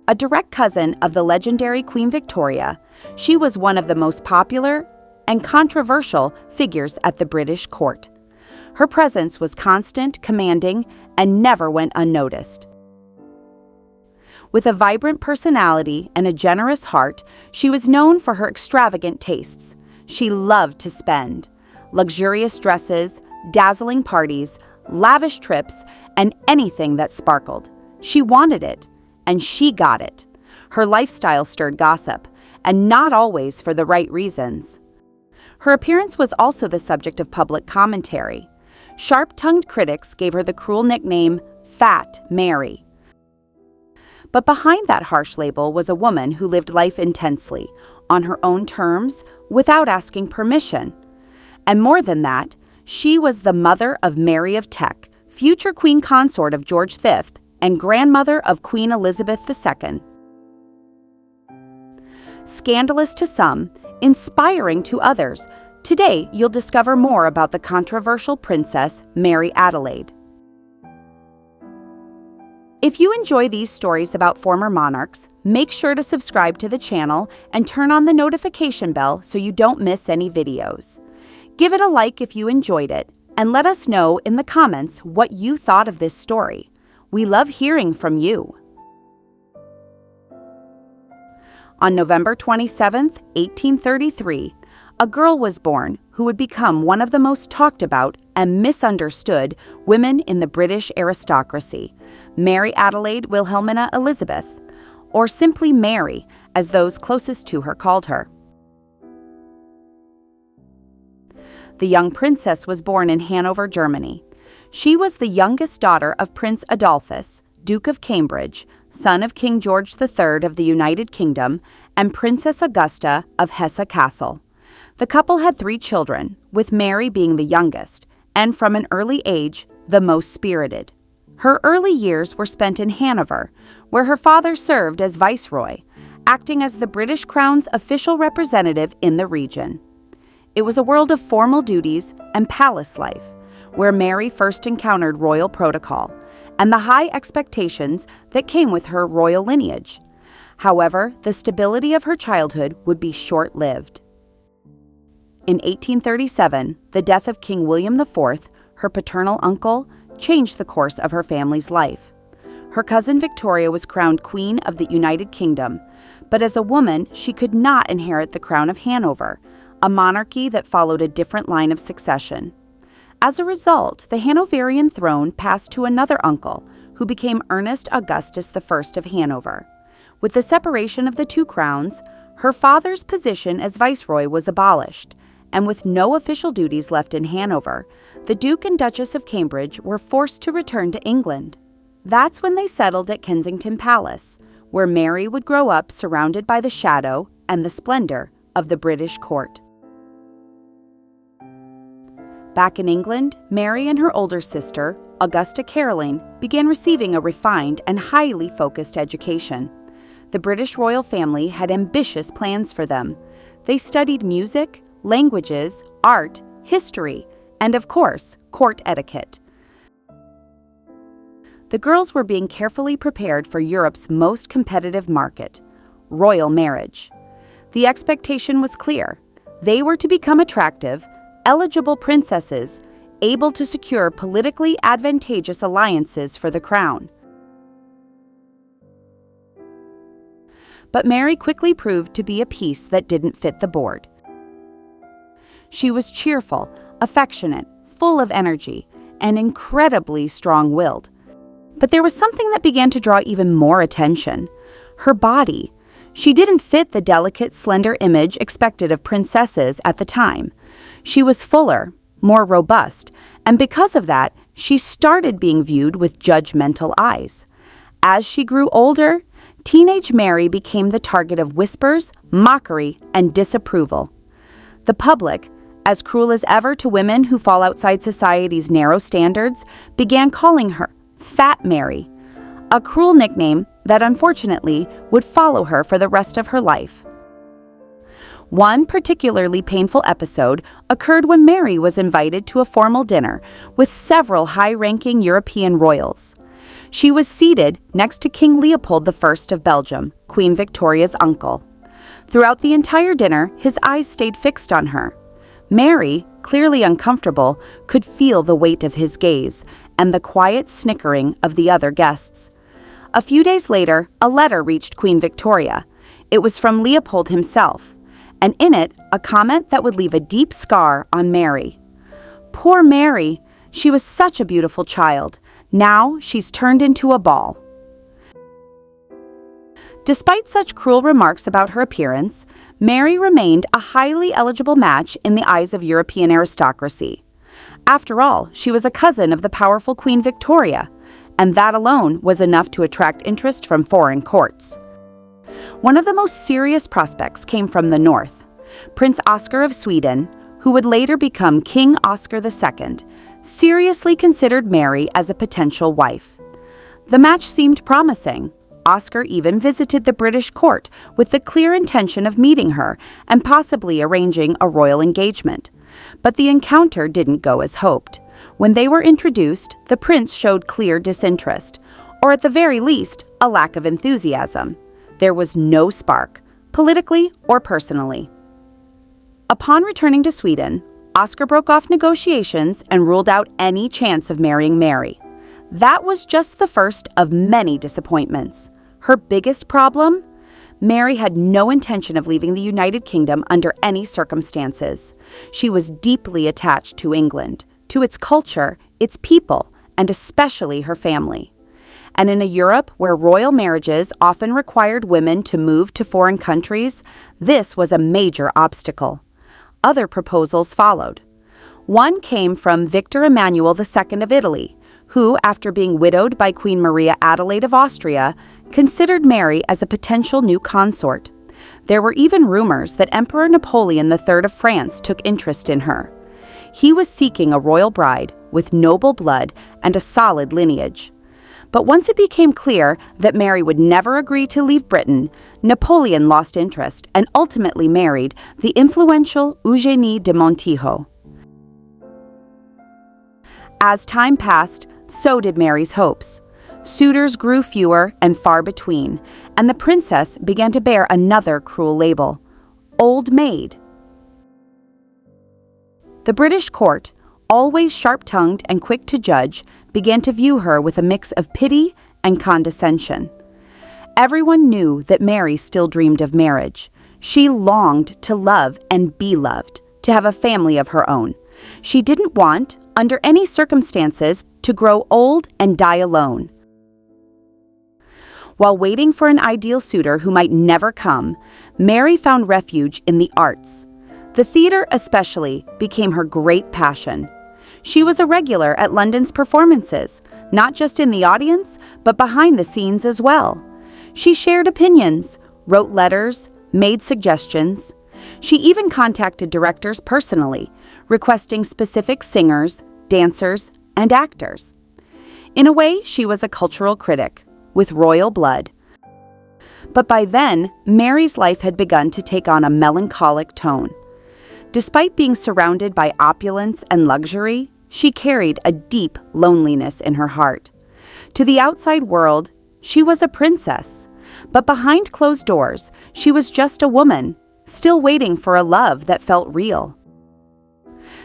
A direct cousin of the legendary Queen Victoria, she was one of the most popular and controversial figures at the British court. Her presence was constant, commanding, and never went unnoticed. With a vibrant personality and a generous heart, she was known for her extravagant tastes. She loved to spend. Luxurious dresses, dazzling parties, lavish trips, and anything that sparkled. She wanted it, and she got it. Her lifestyle stirred gossip, and not always for the right reasons. Her appearance was also the subject of public commentary. Sharp-tongued critics gave her the cruel nickname Fat Mary. But behind that harsh label was a woman who lived life intensely, on her own terms, without asking permission. And more than that, she was the mother of Mary of Teck, future queen consort of George V, and grandmother of Queen Elizabeth II. Scandalous to some, inspiring to others, today you'll discover more about the controversial Princess Mary Adelaide. If you enjoy these stories about former monarchs, make sure to subscribe to the channel and turn on the notification bell so you don't miss any videos. Give it a like if you enjoyed it, and let us know in the comments what you thought of this story. We love hearing from you. On November 27, 1833, a girl was born who would become one of the most talked about and misunderstood women in the British aristocracy, Mary Adelaide Wilhelmina Elizabeth, or simply Mary, as those closest to her called her. The young princess was born in Hanover, Germany. She was the youngest daughter of Prince Adolphus, Duke of Cambridge, son of King George III of the United Kingdom, and Princess Augusta of Hesse Castle. The couple had 3 children, with Mary being the youngest, and from an early age, the most spirited. Her early years were spent in Hanover, where her father served as viceroy, acting as the British Crown's official representative in the region. It was a world of formal duties and palace life, where Mary first encountered royal protocol and the high expectations that came with her royal lineage. However, the stability of her childhood would be short-lived. In 1837, the death of King William IV, her paternal uncle, changed the course of her family's life. Her cousin Victoria was crowned Queen of the United Kingdom, but as a woman, she could not inherit the crown of Hanover, a monarchy that followed a different line of succession. As a result, the Hanoverian throne passed to another uncle, who became Ernest Augustus I of Hanover. With the separation of the 2 crowns, her father's position as viceroy was abolished, and with no official duties left in Hanover, the Duke and Duchess of Cambridge were forced to return to England. That's when they settled at Kensington Palace, where Mary would grow up surrounded by the shadow and the splendor of the British court. Back in England, Mary and her older sister, Augusta Caroline, began receiving a refined and highly focused education. The British royal family had ambitious plans for them. They studied music, languages, art, history, and of course, court etiquette. The girls were being carefully prepared for Europe's most competitive market, royal marriage. The expectation was clear. They were to become attractive, eligible princesses, able to secure politically advantageous alliances for the crown. But Mary quickly proved to be a piece that didn't fit the board. She was cheerful, affectionate, full of energy, and incredibly strong-willed. But there was something that began to draw even more attention: her body. She didn't fit the delicate, slender image expected of princesses at the time. She was fuller, more robust, and because of that, she started being viewed with judgmental eyes. As she grew older, teenage Mary became the target of whispers, mockery, and disapproval. The public, as cruel as ever to women who fall outside society's narrow standards, began calling her Fat Mary, a cruel nickname that unfortunately would follow her for the rest of her life. One particularly painful episode occurred when Mary was invited to a formal dinner with several high-ranking European royals. She was seated next to King Leopold I of Belgium, Queen Victoria's uncle. Throughout the entire dinner, his eyes stayed fixed on her. Mary, clearly uncomfortable, could feel the weight of his gaze and the quiet snickering of the other guests. A few days later, a letter reached Queen Victoria. It was from Leopold himself, and in it, a comment that would leave a deep scar on Mary. Poor Mary! She was such a beautiful child. Now she's turned into a ball. Despite such cruel remarks about her appearance, Mary remained a highly eligible match in the eyes of European aristocracy. After all, she was a cousin of the powerful Queen Victoria, and that alone was enough to attract interest from foreign courts. One of the most serious prospects came from the north. Prince Oscar of Sweden, who would later become King Oscar II, seriously considered Mary as a potential wife. The match seemed promising. Oscar even visited the British court with the clear intention of meeting her and possibly arranging a royal engagement. But the encounter didn't go as hoped. When they were introduced, the prince showed clear disinterest, or at the very least, a lack of enthusiasm. There was no spark, politically or personally. Upon returning to Sweden, Oscar broke off negotiations and ruled out any chance of marrying Mary. That was just the first of many disappointments. Her biggest problem? Mary had no intention of leaving the United Kingdom under any circumstances. She was deeply attached to England, to its culture, its people, and especially her family. And in a Europe where royal marriages often required women to move to foreign countries, this was a major obstacle. Other proposals followed. One came from Victor Emmanuel II of Italy, who, after being widowed by Queen Maria Adelaide of Austria, considered Mary as a potential new consort. There were even rumors that Emperor Napoleon III of France took interest in her. He was seeking a royal bride with noble blood and a solid lineage. But once it became clear that Mary would never agree to leave Britain, Napoleon lost interest and ultimately married the influential Eugénie de Montijo. As time passed, so did Mary's hopes. Suitors grew fewer and far between, and the princess began to bear another cruel label: old maid. The British court, always sharp-tongued and quick to judge, began to view her with a mix of pity and condescension. Everyone knew that Mary still dreamed of marriage. She longed to love and be loved, to have a family of her own. She didn't want, under any circumstances, to grow old and die alone. While waiting for an ideal suitor who might never come, Mary found refuge in the arts. The theater especially became her great passion. She was a regular at London's performances, not just in the audience, but behind the scenes as well. She shared opinions, wrote letters, made suggestions. She even contacted directors personally, requesting specific singers, dancers, and actors. In a way, she was a cultural critic, with royal blood. But by then, Mary's life had begun to take on a melancholic tone. Despite being surrounded by opulence and luxury, she carried a deep loneliness in her heart. To the outside world, she was a princess, but behind closed doors, she was just a woman, still waiting for a love that felt real.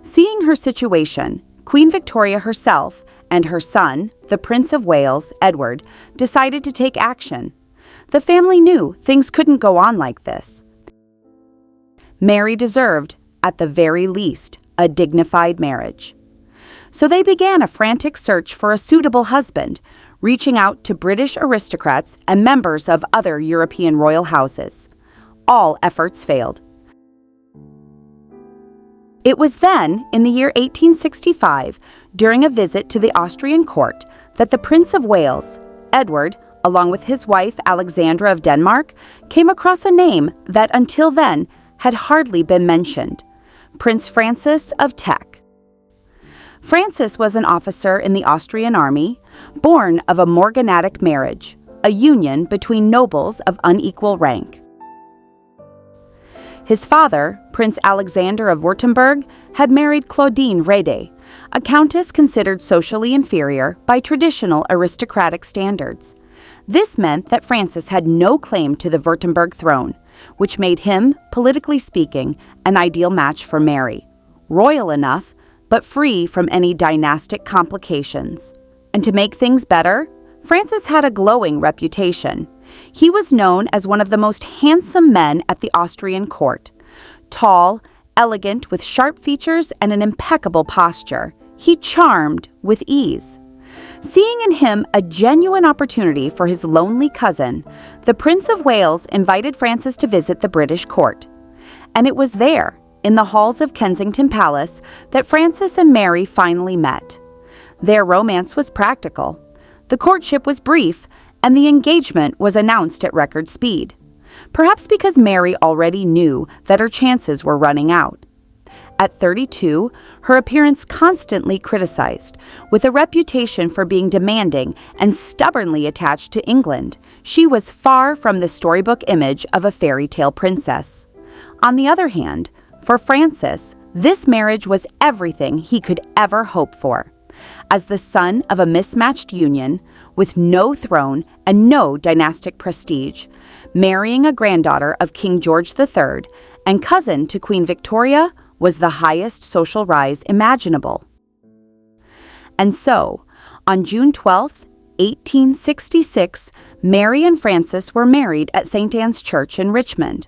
Seeing her situation, Queen Victoria herself and her son, the Prince of Wales, Edward, decided to take action. The family knew things couldn't go on like this. Mary deserved, at the very least, a dignified marriage. So they began a frantic search for a suitable husband, reaching out to British aristocrats and members of other European royal houses. All efforts failed. It was then, in the year 1865, during a visit to the Austrian court, that the Prince of Wales, Edward, along with his wife Alexandra of Denmark, came across a name that until then had hardly been mentioned: Prince Francis of Teck. Francis was an officer in the Austrian army, born of a morganatic marriage, a union between nobles of unequal rank. His father, Prince Alexander of Württemberg, had married Claudine Rede, a countess considered socially inferior by traditional aristocratic standards. This meant that Francis had no claim to the Württemberg throne, which made him, politically speaking, an ideal match for Mary, royal enough, but free from any dynastic complications. And to make things better, Francis had a glowing reputation. He was known as one of the most handsome men at the Austrian court. Tall, elegant, with sharp features and an impeccable posture, he charmed with ease. Seeing in him a genuine opportunity for his lonely cousin, the Prince of Wales invited Francis to visit the British court. And it was there, in the halls of Kensington Palace, that Francis and Mary finally met. Their romance was practical. The courtship was brief, and the engagement was announced at record speed. Perhaps because Mary already knew that her chances were running out. At 32, her appearance constantly criticized, with a reputation for being demanding and stubbornly attached to England, she was far from the storybook image of a fairy tale princess. On the other hand, for Francis, this marriage was everything he could ever hope for. As the son of a mismatched union, with no throne and no dynastic prestige, marrying a granddaughter of King George III and cousin to Queen Victoria was the highest social rise imaginable. And so, on June 12, 1866, Mary and Francis were married at St. Anne's Church in Richmond.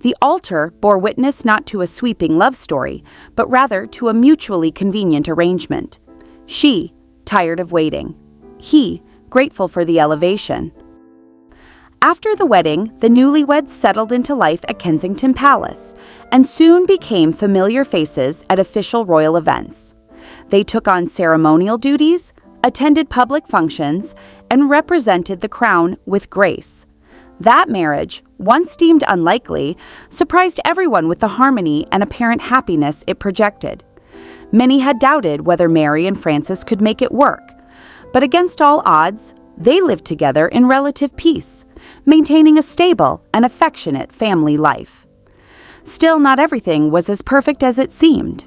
The altar bore witness not to a sweeping love story, but rather to a mutually convenient arrangement. She, tired of waiting. He, grateful for the elevation. After the wedding, the newlyweds settled into life at Kensington Palace and soon became familiar faces at official royal events. They took on ceremonial duties, attended public functions, and represented the crown with grace. That marriage, once deemed unlikely, surprised everyone with the harmony and apparent happiness it projected. Many had doubted whether Mary and Francis could make it work, but against all odds, they lived together in relative peace, maintaining a stable and affectionate family life. Still, not everything was as perfect as it seemed.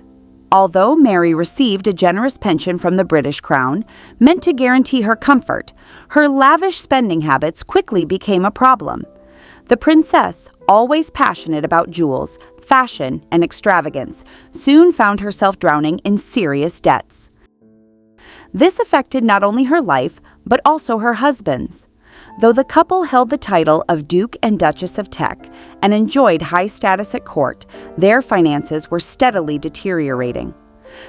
Although Mary received a generous pension from the British Crown, meant to guarantee her comfort, her lavish spending habits quickly became a problem. The princess, always passionate about jewels, fashion, and extravagance, soon found herself drowning in serious debts. This affected not only her life, but also her husband's. Though the couple held the title of Duke and Duchess of Teck and enjoyed high status at court, their finances were steadily deteriorating.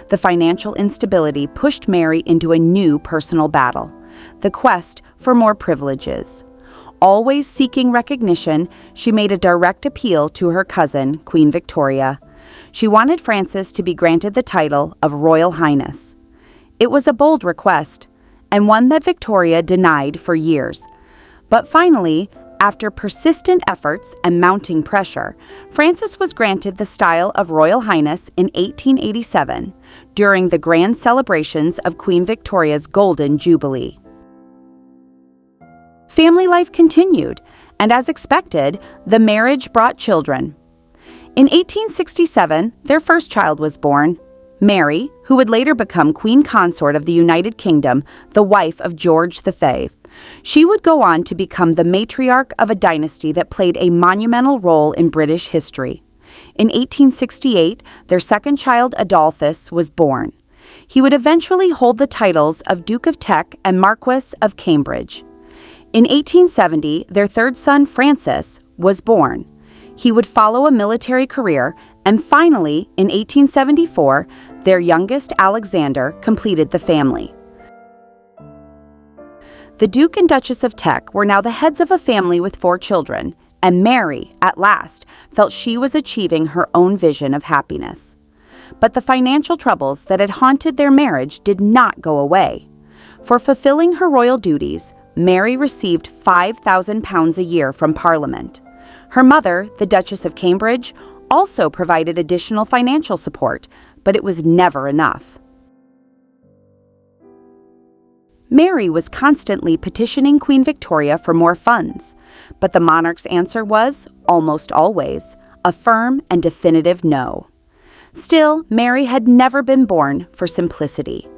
The financial instability pushed Mary into a new personal battle, the quest for more privileges. Always seeking recognition, she made a direct appeal to her cousin, Queen Victoria. She wanted Francis to be granted the title of Royal Highness. It was a bold request, and one that Victoria denied for years. But finally, after persistent efforts and mounting pressure, Francis was granted the style of Royal Highness in 1887 during the grand celebrations of Queen Victoria's Golden Jubilee. Family life continued, and as expected, the marriage brought children. In 1867, their first child was born, Mary, who would later become Queen Consort of the United Kingdom, the wife of George V. She would go on to become the matriarch of a dynasty that played a monumental role in British history. In 1868, their second child, Adolphus, was born. He would eventually hold the titles of Duke of Teck and Marquess of Cambridge. In 1870, their third son, Francis, was born. He would follow a military career, and finally, in 1874, their youngest, Alexander, completed the family. The Duke and Duchess of Teck were now the heads of a family with 4 children, and Mary, at last, felt she was achieving her own vision of happiness. But the financial troubles that had haunted their marriage did not go away. For fulfilling her royal duties, Mary received £5,000 a year from Parliament. Her mother, the Duchess of Cambridge, also provided additional financial support, but it was never enough. Mary was constantly petitioning Queen Victoria for more funds, but the monarch's answer was, almost always, a firm and definitive no. Still, Mary had never been born for simplicity.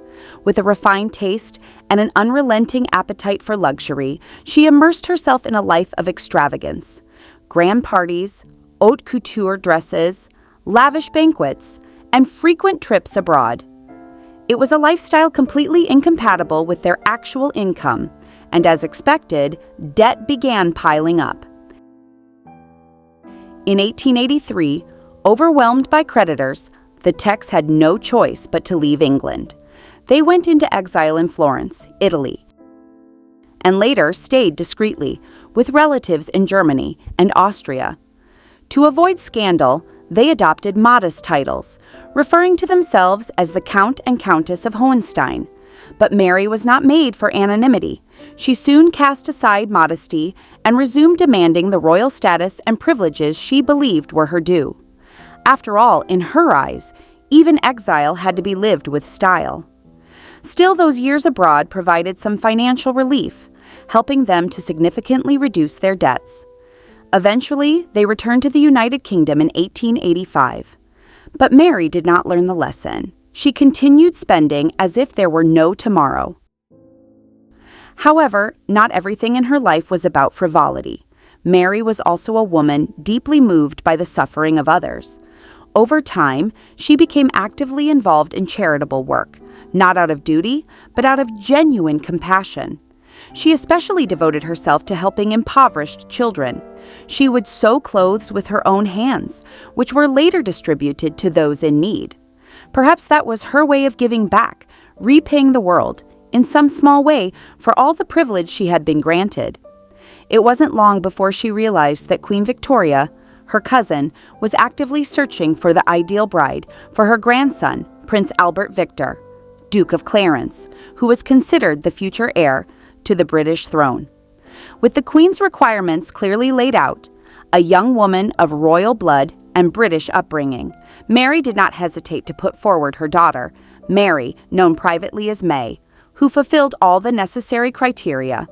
With a refined taste and an unrelenting appetite for luxury, she immersed herself in a life of extravagance. Grand parties, haute couture dresses, lavish banquets, and frequent trips abroad. It was a lifestyle completely incompatible with their actual income, and as expected, debt began piling up. In 1883, overwhelmed by creditors, the Tecks had no choice but to leave England. They went into exile in Florence, Italy, and later stayed discreetly with relatives in Germany and Austria. To avoid scandal, they adopted modest titles, referring to themselves as the Count and Countess of Hohenstein. But Mary was not made for anonymity. She soon cast aside modesty and resumed demanding the royal status and privileges she believed were her due. After all, in her eyes, even exile had to be lived with style. Still, those years abroad provided some financial relief, helping them to significantly reduce their debts. Eventually, they returned to the United Kingdom in 1885. But Mary did not learn the lesson. She continued spending as if there were no tomorrow. However, not everything in her life was about frivolity. Mary was also a woman deeply moved by the suffering of others. Over time, she became actively involved in charitable work, not out of duty, but out of genuine compassion. She especially devoted herself to helping impoverished children. She would sew clothes with her own hands, which were later distributed to those in need. Perhaps that was her way of giving back, repaying the world, in some small way, for all the privilege she had been granted. It wasn't long before she realized that Queen Victoria, her cousin, was actively searching for the ideal bride for her grandson, Prince Albert Victor, Duke of Clarence, who was considered the future heir to the British throne. With the Queen's requirements clearly laid out, a young woman of royal blood and British upbringing, Mary did not hesitate to put forward her daughter, Mary, known privately as May, who fulfilled all the necessary criteria.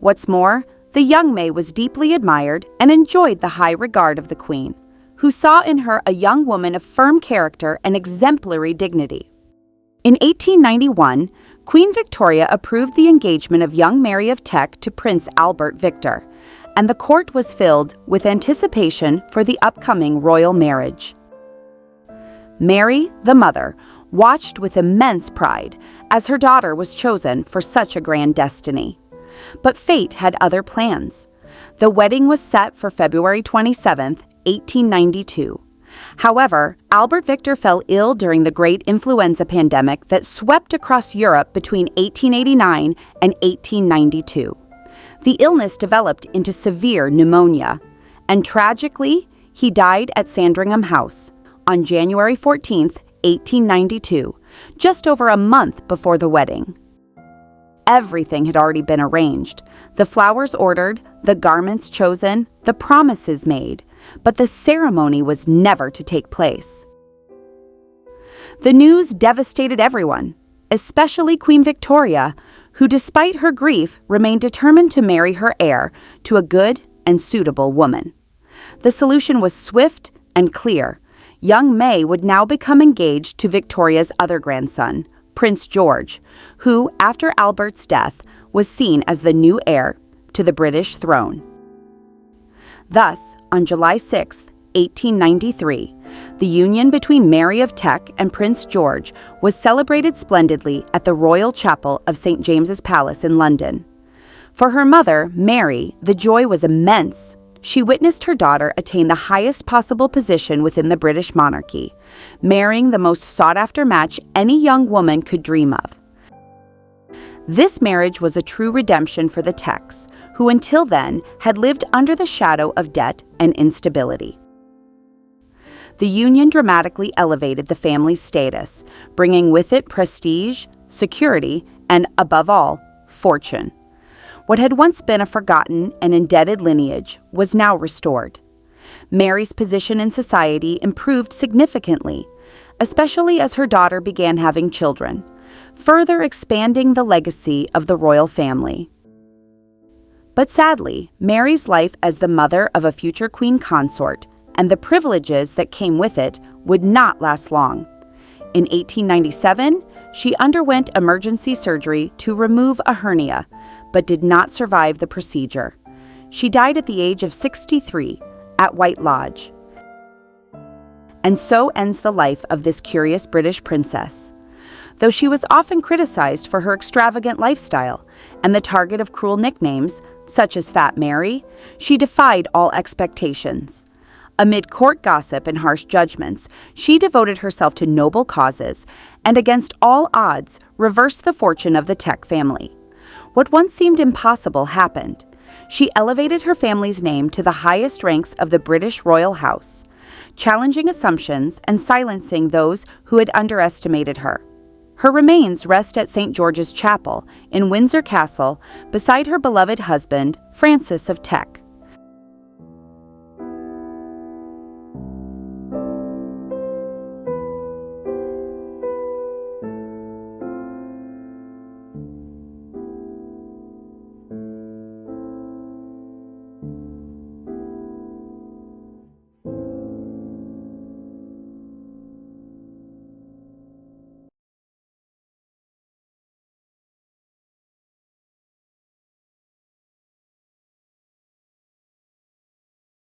What's more, the young May was deeply admired and enjoyed the high regard of the Queen, who saw in her a young woman of firm character and exemplary dignity. In 1891, Queen Victoria approved the engagement of young Mary of Teck to Prince Albert Victor, and the court was filled with anticipation for the upcoming royal marriage. Mary, the mother, watched with immense pride as her daughter was chosen for such a grand destiny. But fate had other plans. The wedding was set for February 27, 1892. However, Albert Victor fell ill during the great influenza pandemic that swept across Europe between 1889 and 1892. The illness developed into severe pneumonia, and tragically, he died at Sandringham House on January 14, 1892, just over a month before the wedding. Everything had already been arranged. The flowers ordered, the garments chosen, the promises made, but the ceremony was never to take place. The news devastated everyone, especially Queen Victoria, who despite her grief remained determined to marry her heir to a good and suitable woman. The solution was swift and clear. Young May would now become engaged to Victoria's other grandson, Prince George, who, after Albert's death, was seen as the new heir to the British throne. Thus, on July 6, 1893, the union between Mary of Teck and Prince George was celebrated splendidly at the Royal Chapel of St. James's Palace in London. For her mother, Mary, the joy was immense. She witnessed her daughter attain the highest possible position within the British monarchy, marrying the most sought-after match any young woman could dream of. This marriage was a true redemption for the Tecks, who until then had lived under the shadow of debt and instability. The union dramatically elevated the family's status, bringing with it prestige, security, and, above all, fortune. What had once been a forgotten and indebted lineage was now restored. Mary's position in society improved significantly, especially as her daughter began having children, further expanding the legacy of the royal family. But sadly, Mary's life as the mother of a future queen consort and the privileges that came with it would not last long. In 1897, she underwent emergency surgery to remove a hernia, but did not survive the procedure. She died at the age of 63 at White Lodge. And so ends the life of this curious British princess. Though she was often criticized for her extravagant lifestyle and the target of cruel nicknames, such as Fat Mary, she defied all expectations. Amid court gossip and harsh judgments, she devoted herself to noble causes and, against all odds, reversed the fortune of the Teck family. What once seemed impossible happened. She elevated her family's name to the highest ranks of the British royal house, challenging assumptions and silencing those who had underestimated her. Her remains rest at St. George's Chapel in Windsor Castle beside her beloved husband, Francis of Teck.